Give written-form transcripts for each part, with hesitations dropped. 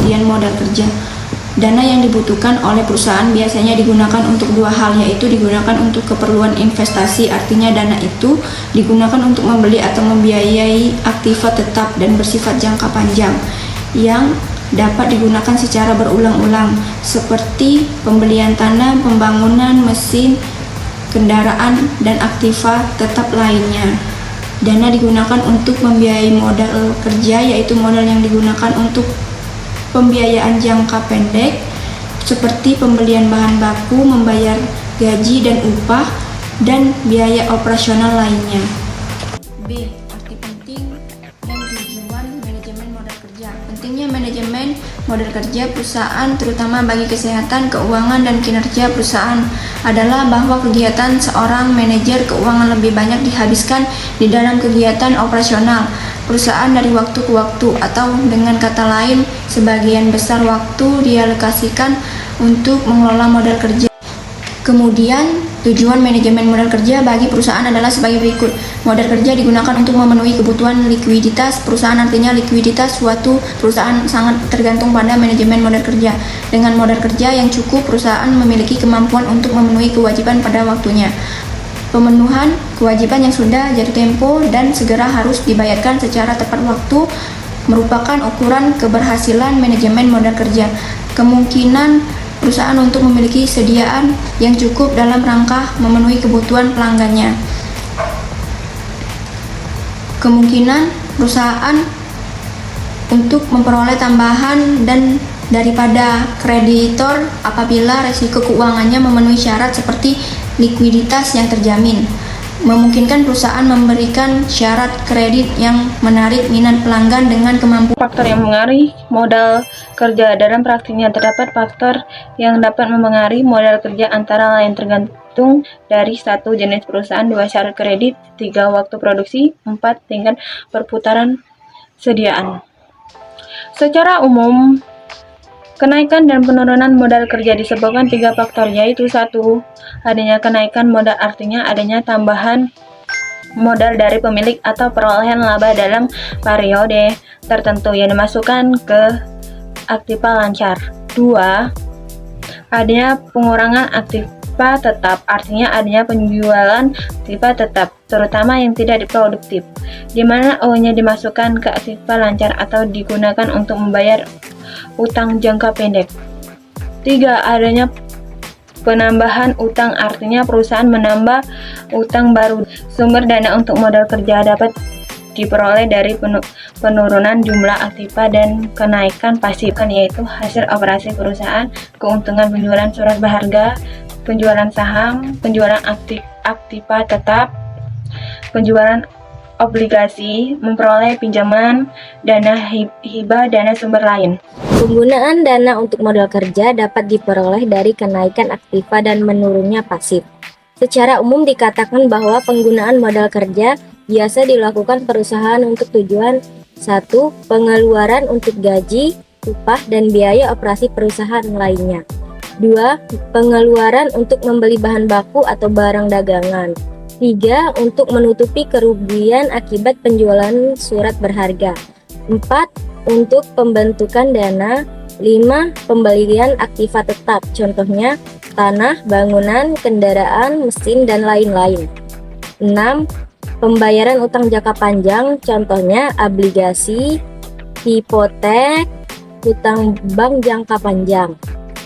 pemberian modal kerja. Dana yang dibutuhkan oleh perusahaan biasanya digunakan untuk dua hal, yaitu digunakan untuk keperluan investasi, artinya dana itu digunakan untuk membeli atau membiayai aktiva tetap dan bersifat jangka panjang yang dapat digunakan secara berulang-ulang, seperti pembelian tanah, pembangunan, mesin, kendaraan, dan aktiva tetap lainnya. Dana digunakan untuk membiayai modal kerja, yaitu modal yang digunakan untuk pembiayaan jangka pendek seperti pembelian bahan baku, membayar gaji dan upah, dan biaya operasional lainnya. B. Arti penting dan tujuan manajemen modal kerja. Pentingnya manajemen modal kerja perusahaan, terutama bagi kesehatan, keuangan, dan kinerja perusahaan, adalah bahwa kegiatan seorang manajer keuangan lebih banyak dihabiskan di dalam kegiatan operasional perusahaan dari waktu ke waktu, atau dengan kata lain, sebagian besar waktu dialokasikan untuk mengelola modal kerja. Kemudian, tujuan manajemen modal kerja bagi perusahaan adalah sebagai berikut. Modal kerja digunakan untuk memenuhi kebutuhan likuiditas perusahaan, artinya likuiditas suatu perusahaan sangat tergantung pada manajemen modal kerja. Dengan modal kerja yang cukup, perusahaan memiliki kemampuan untuk memenuhi kewajiban pada waktunya. Pemenuhan kewajiban yang sudah jatuh tempo dan segera harus dibayarkan secara tepat waktu merupakan ukuran keberhasilan manajemen modal kerja. Kemungkinan perusahaan untuk memiliki sediaan yang cukup dalam rangka memenuhi kebutuhan pelanggannya. Kemungkinan perusahaan untuk memperoleh tambahan dan daripada kreditor apabila risiko keuangannya memenuhi syarat seperti likuiditas yang terjamin. Memungkinkan perusahaan memberikan syarat kredit yang menarik minat pelanggan dengan kemampuan. Faktor yang mempengaruhi modal kerja. Dalam praktiknya terdapat faktor yang dapat mempengaruhi modal kerja, antara lain tergantung dari 1. Jenis perusahaan, 2. Syarat kredit, 3. Waktu produksi, 4. Tingkat perputaran sediaan. Secara umum, kenaikan dan penurunan modal kerja disebabkan 3 faktor, yaitu 1. Adanya kenaikan modal, artinya adanya tambahan modal dari pemilik atau perolehan laba dalam periode tertentu yang dimasukkan ke aktiva lancar. 2. Adanya pengurangan aktiva tetap, artinya adanya penjualan aktiva tetap, terutama yang tidak produktif, di mana O-nya dimasukkan ke aktiva lancar atau digunakan untuk membayar utang jangka pendek. 3. Adanya penambahan utang, artinya perusahaan menambah utang baru. Sumber dana untuk modal kerja dapat diperoleh dari penurunan jumlah aktiva dan kenaikan pasif, yaitu hasil operasi perusahaan, keuntungan penjualan surat berharga, penjualan saham, penjualan aktiva tetap, penjualan obligasi, memperoleh pinjaman, dana hibah, dana sumber lain. Penggunaan dana untuk modal kerja dapat diperoleh dari kenaikan aktiva dan menurunnya pasif. Secara umum dikatakan bahwa penggunaan modal kerja biasa dilakukan perusahaan untuk tujuan 1. Pengeluaran untuk gaji, upah, dan biaya operasi perusahaan lainnya. 2. Pengeluaran untuk membeli bahan baku atau barang dagangan. 3. Untuk menutupi kerugian akibat penjualan surat berharga. 4. Untuk pembentukan dana. 5. Pembelian aktiva tetap, contohnya tanah, bangunan, kendaraan, mesin, dan lain-lain. 6. Pembayaran utang jangka panjang, contohnya obligasi, hipotek, utang bank jangka panjang.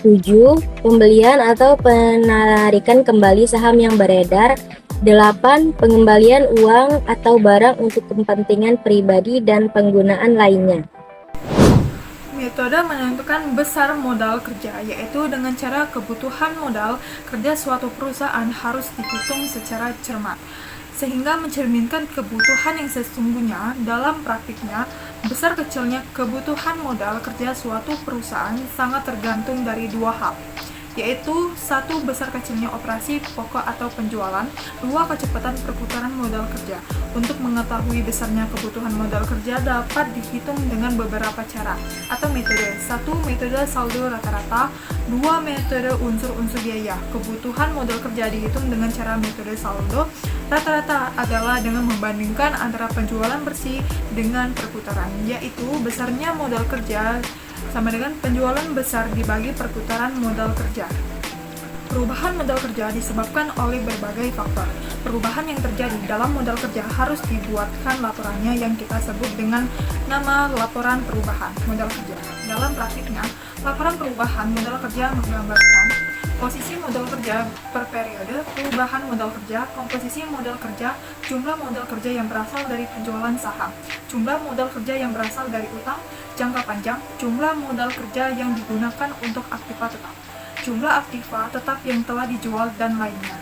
7. Pembelian atau penarikan kembali saham yang beredar. 8. Pengembalian uang atau barang untuk kepentingan pribadi dan penggunaan lainnya. Metode menentukan besar modal kerja, yaitu dengan cara kebutuhan modal kerja suatu perusahaan harus dihitung secara cermat, sehingga mencerminkan kebutuhan yang sesungguhnya. Dalam praktiknya, besar kecilnya kebutuhan modal kerja suatu perusahaan sangat tergantung dari dua hal, yaitu 1. Besar kecilnya operasi pokok atau penjualan. 2. Kecepatan perputaran modal kerja. Untuk mengetahui besarnya kebutuhan modal kerja dapat dihitung dengan beberapa cara atau metode. 1. Metode saldo rata-rata. 2. Metode unsur-unsur biaya. Kebutuhan modal kerja dihitung dengan cara metode saldo rata-rata adalah dengan membandingkan antara penjualan bersih dengan perputaran, yaitu besarnya modal kerja sama dengan penjualan besar dibagi perputaran modal kerja. Perubahan modal kerja disebabkan oleh berbagai faktor. Perubahan yang terjadi dalam modal kerja harus dibuatkan laporannya yang kita sebut dengan nama laporan perubahan modal kerja. Dalam praktiknya, laporan perubahan modal kerja menggambarkan posisi modal kerja per periode, perubahan modal kerja, komposisi modal kerja, jumlah modal kerja yang berasal dari penjualan saham, jumlah modal kerja yang berasal dari utang, jangka panjang, jumlah modal kerja yang digunakan untuk aktiva tetap, jumlah aktiva tetap yang telah dijual, dan lainnya.